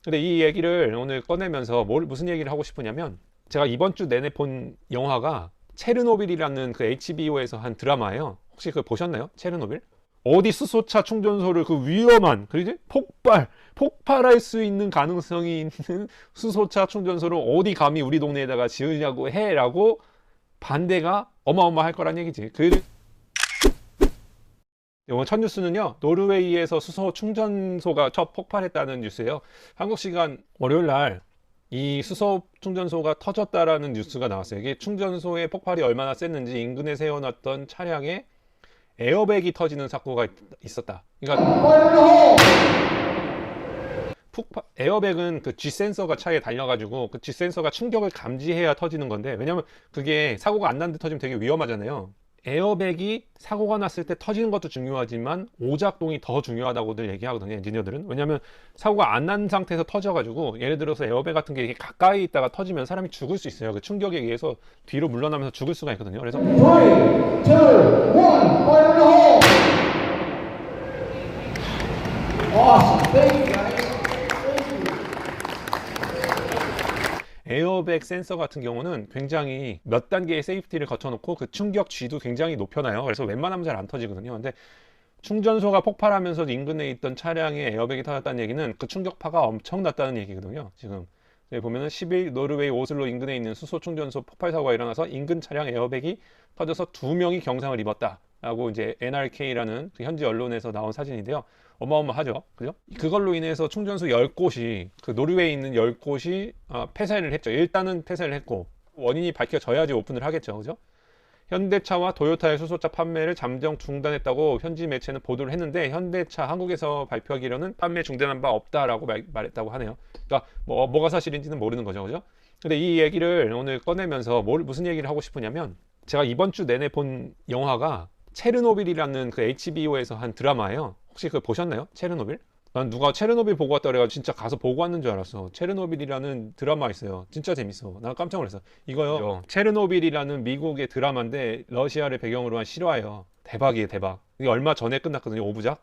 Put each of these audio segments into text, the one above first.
근데 이 얘기를 오늘 꺼내면서 무슨 얘기를 하고 싶으냐면, 제가 이번 주 내내 본 영화가 체르노빌이라는 그 HBO에서 한 드라마예요. 혹시 그거 보셨나요? 체르노빌? 어디 수소차 충전소를 그 위험한, 그리지? 폭발할 수 있는 가능성이 있는 수소차 충전소를 어디 감히 우리 동네에다가 지으냐고 해라고 반대가 어마어마할 거란 얘기지. 이번 첫 뉴스는요, 노르웨이에서 수소 충전소가 첫 폭발했다는 뉴스예요. 한국 시간 월요일 날 이 수소 충전소가 터졌다라는 뉴스가 나왔어요. 이게 충전소의 폭발이 얼마나 셌는지 인근에 세워놨던 차량에 에어백이 터지는 사고가 있었다. 그러니까 에어백은 그 G 센서가 차에 달려가지고 그 G 센서가 충격을 감지해야 터지는 건데, 왜냐면 그게 사고가 안 났는데 터지면 되게 위험하잖아요. 에어백이 사고가 났을 때 터지는 것도 중요하지만 오작동이 더 중요하다고들 얘기하거든요, 엔지니어들은. 왜냐면 사고가 안 난 상태에서 터져가지고, 예를 들어서 에어백 같은 게 이렇게 가까이 있다가 터지면 사람이 죽을 수 있어요. 그 충격에 의해서 뒤로 물러나면서 죽을 수가 있거든요. 그래서 3, 2, 1, fire in the hole! Awesome. Thank you, guys. 에어백 센서 같은 경우는 굉장히 몇 단계의 세이프티를 거쳐놓고 그 충격 G도 굉장히 높여놔요. 그래서 웬만하면 잘 안 터지거든요. 근데 충전소가 폭발하면서 인근에 있던 차량에 에어백이 터졌다는 얘기는 그 충격파가 엄청 났다는 얘기거든요. 지금 여기 보면은 10일 노르웨이 오슬로 인근에 있는 수소 충전소 폭발 사고가 일어나서 인근 차량 에어백이 터져서 2명이 경상을 입었다 라고 이제 NRK라는 그 현지 언론에서 나온 사진인데요. 어마어마하죠. 그죠? 그걸로 인해서 충전소 10곳이, 그 노르웨이에 있는 10곳이 폐쇄를 했죠. 일단은 폐쇄를 했고, 원인이 밝혀져야지 오픈을 하겠죠. 그죠? 현대차와 도요타의 수소차 판매를 잠정 중단했다고 현지 매체는 보도를 했는데, 현대차 한국에서 발표하기로는 판매 중단한 바 없다라고 말했다고 하네요. 그러니까 뭐가 사실인지는 모르는 거죠. 그죠? 근데 이 얘기를 오늘 꺼내면서 무슨 얘기를 하고 싶으냐면, 제가 이번 주 내내 본 영화가 체르노빌이라는 그 HBO에서 한 드라마예요. 혹시 그거 보셨나요? 체르노빌? 난 누가 체르노빌 보고 왔다 그래가지고 진짜 가서 보고 왔는 줄 알았어. 체르노빌이라는 드라마 있어요. 진짜 재밌어. 난 깜짝 놀랐어. 이거요. 체르노빌이라는 미국의 드라마인데 러시아를 배경으로 한 실화예요. 대박이에요, 대박. 이게 얼마 전에 끝났거든요. 5부작.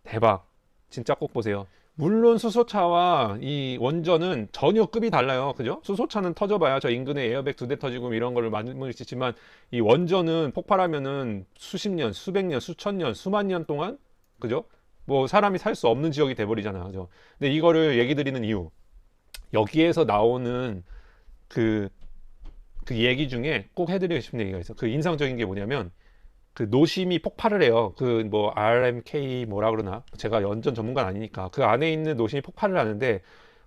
대박. 진짜 꼭 보세요. 물론 수소차와 이 원전은 전혀 급이 달라요. 그죠? 수소차는 터져봐야 저 인근에 에어백 2대 터지고 이런 거를 만들 수 있지만, 이 원전은 폭발하면은 수십 년, 수백 년, 수천 년, 수만 년 동안, 그죠? 뭐 사람이 살 수 없는 지역이 돼버리잖아. 그죠? 근데 이거를 얘기 드리는 이유, 여기에서 나오는 그, 그 얘기 중에 꼭 해드리고 싶은 얘기가 있어. 그 인상적인 게 뭐냐면, 그 노심이 폭발을 해요. 그 뭐 RMK 뭐라 그러나, 제가 원전 전문가는 아니니까 그 안에 있는 노심이 폭발을 하는데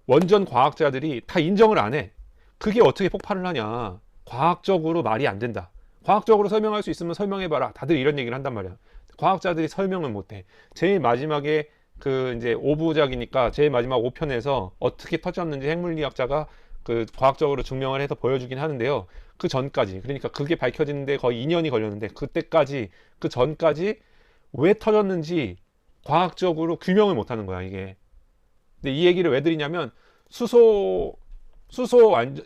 원전 과학자들이 다 인정을 안 해. 그게 어떻게 폭발을 하냐? 과학적으로 말이 안 된다. 과학적으로 설명할 수 있으면 설명해봐라. 다들 이런 얘기를 한단 말이야. 과학자들이 설명을 못해. 제일 마지막에 그 이제 5부작이니까 제일 마지막 5편에서 어떻게 터졌는지 핵물리학자가 그 과학적으로 증명을 해서 보여주긴 하는데요. 그 전까지, 그러니까 그게 밝혀지는데 거의 2년이 걸렸는데, 그때까지, 그 전까지 왜 터졌는지 과학적으로 규명을 못 하는 거야, 이게. 근데 이 얘기를 왜 드리냐면, 수소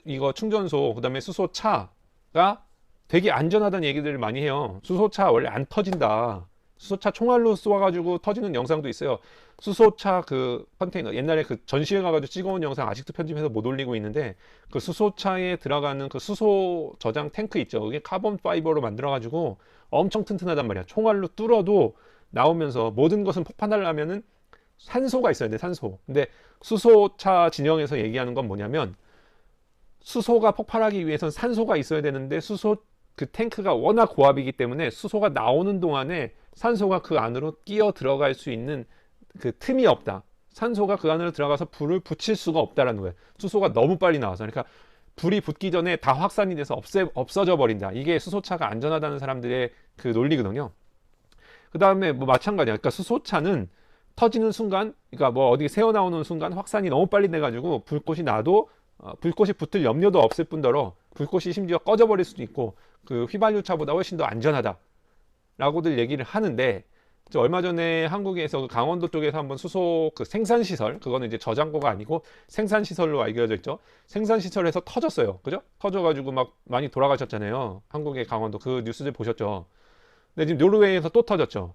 이거 충전소, 그 다음에 수소차가 되게 안전하다는 얘기들을 많이 해요. 수소차 원래 안 터진다. 수소차 총알로 쏘아가지고 터지는 영상도 있어요. 수소차 그 컨테이너, 옛날에 그 전시회 가가지고 찍어온 영상 아직도 편집해서 못 올리고 있는데, 그 수소차에 들어가는 그 수소 저장 탱크 있죠. 그게 카본 파이버로 만들어가지고 엄청 튼튼하단 말이야. 총알로 뚫어도 나오면서, 모든 것은 폭발하려면은 산소가 있어야 돼, 산소. 근데 수소차 진영에서 얘기하는 건 뭐냐면, 수소가 폭발하기 위해선 산소가 있어야 되는데, 수소 그 탱크가 워낙 고압이기 때문에 수소가 나오는 동안에 산소가 그 안으로 끼어 들어갈 수 있는 그 틈이 없다. 산소가 그 안으로 들어가서 불을 붙일 수가 없다라는 거예요. 수소가 너무 빨리 나와서. 그러니까 불이 붙기 전에 다 확산이 돼서 없어져 버린다. 이게 수소차가 안전하다는 사람들의 그 논리거든요. 그 다음에 뭐 마찬가지야. 그러니까 수소차는 터지는 순간, 그러니까 뭐 어디 새어 나오는 순간 확산이 너무 빨리 돼가지고 불꽃이 나도 불꽃이 붙을 염려도 없을 뿐더러 불꽃이 심지어 꺼져버릴 수도 있고, 그 휘발유차보다 훨씬 더 안전하다 라고들 얘기를 하는데, 얼마 전에 한국에서 그 강원도 쪽에서 한번 수소 그 생산시설, 그거는 이제 저장고가 아니고 생산시설로 알려져 있죠. 생산시설에서 터졌어요. 그죠? 터져가지고 막 많이 돌아가셨잖아요. 한국의 강원도 그 뉴스들 보셨죠. 근데 지금 노르웨이에서 또 터졌죠.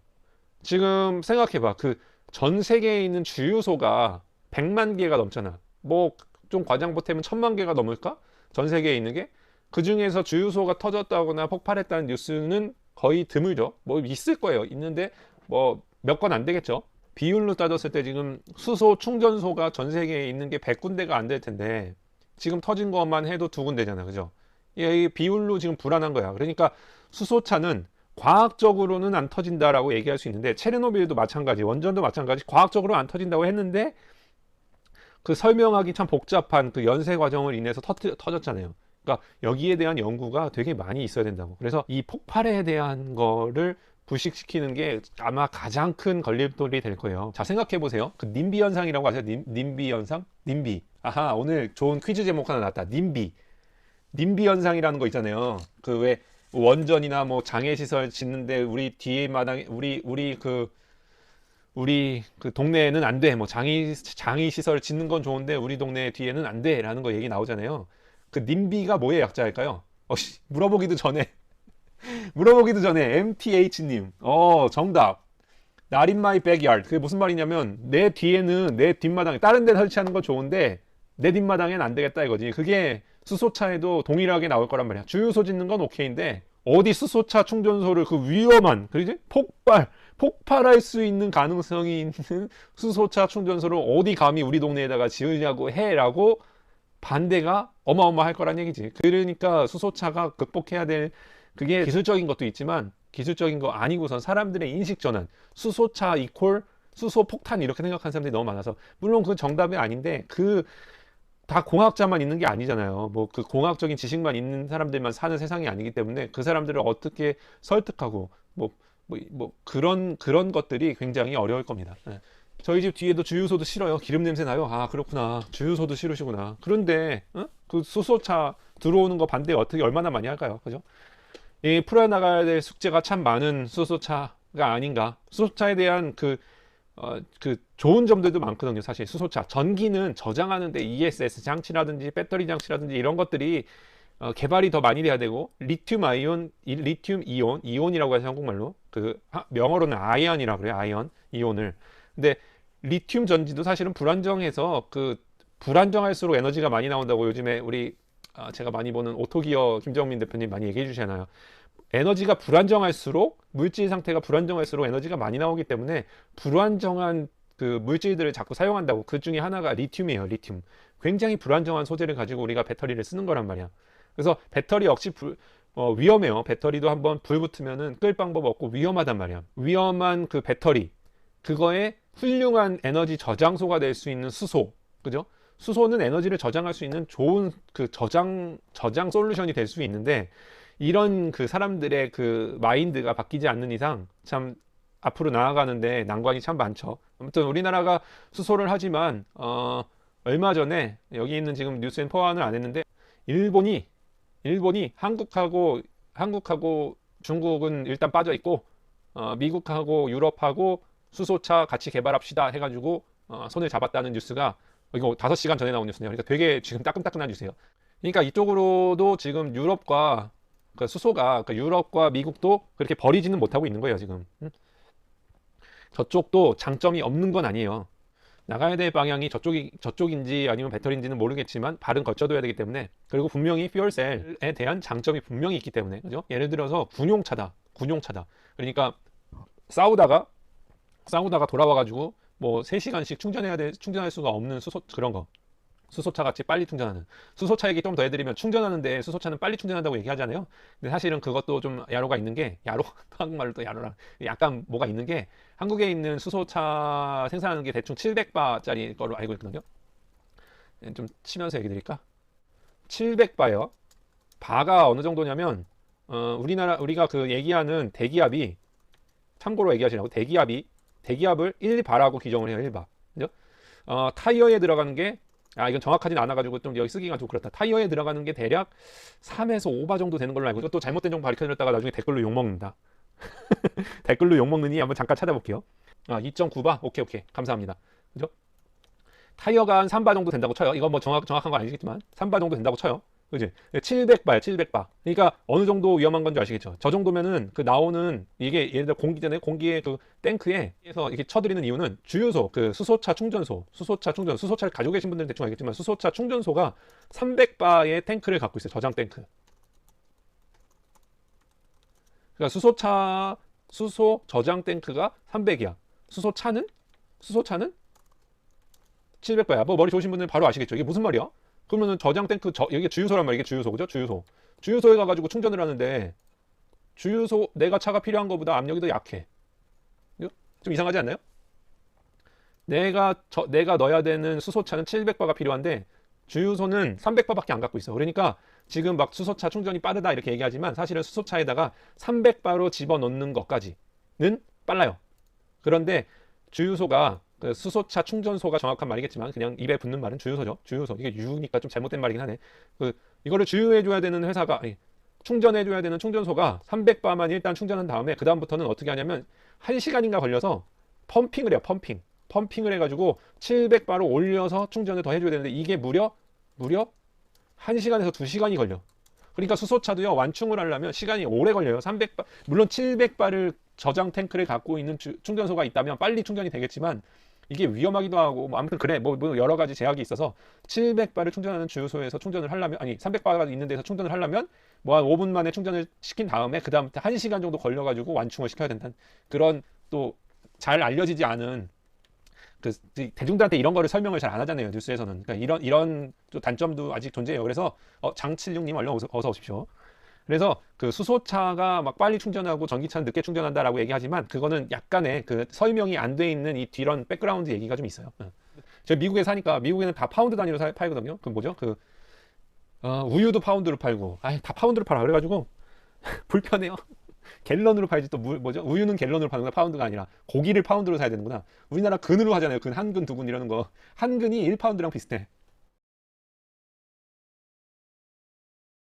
지금 생각해봐. 그 전 세계에 있는 주유소가 100만 개가 넘잖아. 뭐 좀 과장 보태면 1,000만 개가 넘을까? 전 세계에 있는 게. 그 중에서 주유소가 터졌다거나 폭발했다는 뉴스는 거의 드물죠. 뭐 있을 거예요. 있는데 뭐 몇 건 안 되겠죠. 비율로 따졌을 때 지금 수소 충전소가 전 세계에 있는 게 100군데가 안 될 텐데 지금 터진 것만 해도 2군데잖아. 그죠? 이 비율로 지금 불안한 거야. 그러니까 수소차는 과학적으로는 안 터진다라고 얘기할 수 있는데 체르노빌도 마찬가지, 원전도 마찬가지, 과학적으로 안 터진다고 했는데 그 설명하기 참 복잡한 그 연쇄 과정을 인해서 터졌잖아요. 그러니까 여기에 대한 연구가 되게 많이 있어야 된다고. 그래서 이 폭발에 대한 거를 불식시키는 게 아마 가장 큰 걸림돌이 될 거예요. 자, 생각해 보세요. 그 님비 현상이라고 아세요? 님비 현상? 님비. 아하, 오늘 좋은 퀴즈 제목 하나 나왔다. 님비. 님비 현상이라는 거 있잖아요. 그 왜 원전이나 뭐 장애 시설 짓는데 우리 뒤에 마당에 우리 그 동네에는 안 돼. 뭐 장애 시설 짓는 건 좋은데 우리 동네 뒤에는 안 돼라는 거 얘기 나오잖아요. 그 님비가 뭐의 약자일까요? 물어보기도 전에 MTH님. 정답. Not in my backyard. 그게 무슨 말이냐면 내 뒤에는 내 뒷마당에 다른 데 설치하는 건 좋은데 내 뒷마당엔 안 되겠다 이거지. 그게 수소차에도 동일하게 나올 거란 말이야. 주유소 짓는 건 오케이인데 어디 수소차 충전소를 그 위험한, 그러지? 폭발할 수 있는 가능성이 있는 수소차 충전소를 어디 감히 우리 동네에다가 지으냐고 해라고 반대가 어마어마할 거란 얘기지. 그러니까 수소차가 극복해야 될, 그게 기술적인 것도 있지만 기술적인 거 아니고선 사람들의 인식 전환, 수소차 이퀄 수소 폭탄 이렇게 생각하는 사람들이 너무 많아서, 물론 그 정답이 아닌데 그 다 공학자만 있는 게 아니잖아요. 뭐 그 공학적인 지식만 있는 사람들만 사는 세상이 아니기 때문에 그 사람들을 어떻게 설득하고 그런 것들이 굉장히 어려울 겁니다. 네. 저희 집 뒤에도 주유소도 싫어요. 기름 냄새 나요. 아, 그렇구나. 주유소도 싫으시구나. 그런데 그 수소차 들어오는 거 반대 어떻게 얼마나 많이 할까요? 그죠? 이 풀어나가야 될 숙제가 참 많은 수소차가 아닌가. 수소차에 대한 그 좋은 점들도 많거든요. 사실 수소차 전기는 저장하는데 ESS 장치라든지 배터리 장치라든지 이런 것들이 개발이 더 많이 돼야 되고, 리튬 이온이라고 해서 한국말로 명어로는 아이언이라 그래요. 아이언 이온을. 근데 리튬 전지도 사실은 불안정해서 불안정할수록 에너지가 많이 나온다고 요즘에 제가 많이 보는 오토기어 김정민 대표님 많이 얘기해 주시잖아요. 에너지가 불안정할수록, 물질 상태가 불안정할수록 에너지가 많이 나오기 때문에 불안정한 그 물질들을 자꾸 사용한다고. 그 중에 하나가 리튬이에요. 리튬. 굉장히 불안정한 소재를 가지고 우리가 배터리를 쓰는 거란 말이야. 그래서 배터리 역시 위험해요. 배터리도 한번 불 붙으면은 끌 방법 없고 위험하단 말이야. 위험한 그 배터리, 그거에 훌륭한 에너지 저장소가 될 수 있는 수소, 그죠? 수소는 에너지를 저장할 수 있는 좋은 그 저장 솔루션이 될 수 있는데, 이런 그 사람들의 그 마인드가 바뀌지 않는 이상 참 앞으로 나아가는데 난관이 참 많죠. 아무튼 우리나라가 수소를 하지만 얼마 전에 여기 있는 지금 뉴스엔 포함을 안 했는데 일본이 한국하고 중국은 일단 빠져 있고 미국하고 유럽하고 수소차 같이 개발합시다 해가지고 손을 잡았다는 뉴스가, 이거 5시간 전에 나온 뉴스네요. 그러니까 되게 지금 따끈따끈한 뉴스예요. 그러니까 이쪽으로도 지금 유럽과 수소가 유럽과 미국도 그렇게 버리지는 못하고 있는 거예요 지금. 저쪽도 장점이 없는 건 아니에요. 나가야 될 방향이 저쪽인지 아니면 배터리인지는 모르겠지만 발은 거쳐둬야 되기 때문에, 그리고 분명히 퓨얼셀에 대한 장점이 분명히 있기 때문에, 그죠? 예를 들어서 군용차다. 그러니까 싸우다가 돌아와가지고 뭐 3시간씩 충전할 수가 없는 그런 거. 수소차 같이 빨리 충전하는. 수소차 얘기 좀 더 해드리면, 충전하는데 수소차는 빨리 충전한다고 얘기하잖아요. 근데 사실은 그것도 좀 야로가 있는 게, 한국말로 또 야로라, 약간 뭐가 있는 게, 한국에 있는 수소차 생산하는 게 대충 700바짜리 거로 알고 있거든요. 좀 치면서 얘기 드릴까? 700바요. 바가 어느 정도냐면 우리가 그 얘기하는 대기압이, 참고로 얘기하시라고, 대기압을 1바라고 규정을 해요. 1바. 그죠? 타이어에 들어가는 게, 이건 정확하진 않아가지고 좀 여기 쓰기가 좀 그렇다. 타이어에 들어가는 게 대략 3에서 5바 정도 되는 걸로 알고 있고, 또 잘못된 정보 가르쳐드렸다가 나중에 댓글로 욕먹는다. 댓글로 욕먹느니 한번 잠깐 찾아볼게요. 2.9바? 오케이. 감사합니다. 그죠? 타이어가 한 3바 정도 된다고 쳐요. 이건 뭐 정확한 건 아니겠지만 3바 정도 된다고 쳐요. 그지? 700바야, 700바. 그러니까 어느 정도 위험한 건지 아시겠죠? 저 정도면은 그 나오는 이게 예를 들어 공기잖아요. 공기의 그 탱크에서 이렇게 쳐들이는 이유는 주유소, 그 수소차 충전소, 수소차를 가지고 계신 분들은 대충 알겠지만 수소차 충전소가 300바의 탱크를 갖고 있어요. 저장 탱크. 그러니까 수소 저장 탱크가 300이야. 수소차는 700바야. 뭐 머리 좋으신 분들은 바로 아시겠죠? 이게 무슨 말이야? 그러면은 저장 탱크 이게 주유소란 말이야. 이게 주유소 그죠? 주유소에 가가지고 충전을 하는데 주유소 내가 차가 필요한 것보다 압력이 더 약해. 이거 좀 이상하지 않나요? 내가 넣어야 되는 수소차는 700바가 필요한데 주유소는 300바밖에 안 갖고 있어. 그러니까 지금 막 수소차 충전이 빠르다 이렇게 얘기하지만 사실은 수소차에다가 300바로 집어넣는 것까지는 빨라요. 그런데 주유소가 그 수소차 충전소가 정확한 말이겠지만 그냥 입에 붙는 말은 주유소죠. 주유소. 이게 유니까 좀 잘못된 말이긴 하네. 이거를 주유해줘야 되는 회사가 아니, 충전해줘야 되는 충전소가 300바만 일단 충전한 다음에 그 다음부터는 어떻게 하냐면 1시간인가 걸려서 펌핑을 해요. 펌핑을 해가지고 700바로 올려서 충전을 더 해줘야 되는데 이게 무려 1시간에서 2시간이 걸려. 그러니까 수소차도요 완충을 하려면 시간이 오래 걸려요. 300바 물론 700바를 저장 탱크를 갖고 있는 충전소가 있다면 빨리 충전이 되겠지만 이게 위험하기도 하고 뭐 아무튼 그래 뭐 여러 가지 제약이 있어서 700바를 충전하는 주유소에서 충전을 하려면 아니 300바가 있는 데서 충전을 하려면 뭐 한 5분 만에 충전을 시킨 다음에 그 다음부터 1시간 정도 걸려가지고 완충을 시켜야 된다는 그런 또 잘 알려지지 않은 그 대중들한테 이런 거를 설명을 잘 안 하잖아요 뉴스에서는. 그러니까 이런 또 단점도 아직 존재해요. 그래서 장칠육님 얼른 어서 오십시오. 그래서 그 수소차가 막 빨리 충전하고 전기차는 늦게 충전한다라고 얘기하지만 그거는 약간의 그 설명이 안 돼 있는 이 뒤런 백그라운드 얘기가 좀 있어요. 제가 미국에 사니까 미국에는 다 파운드 단위로 팔거든요. 그 뭐죠? 우유도 파운드로 팔고, 다 파운드로 팔아. 그래가지고 불편해요. 갤런으로 팔지 또 뭐죠? 우유는 갤런으로 파는구나. 파운드가 아니라 고기를 파운드로 사야 되는구나. 우리나라 근으로 하잖아요. 근, 한 근, 두 근 이러는 거. 한 근이 1파운드랑 비슷해.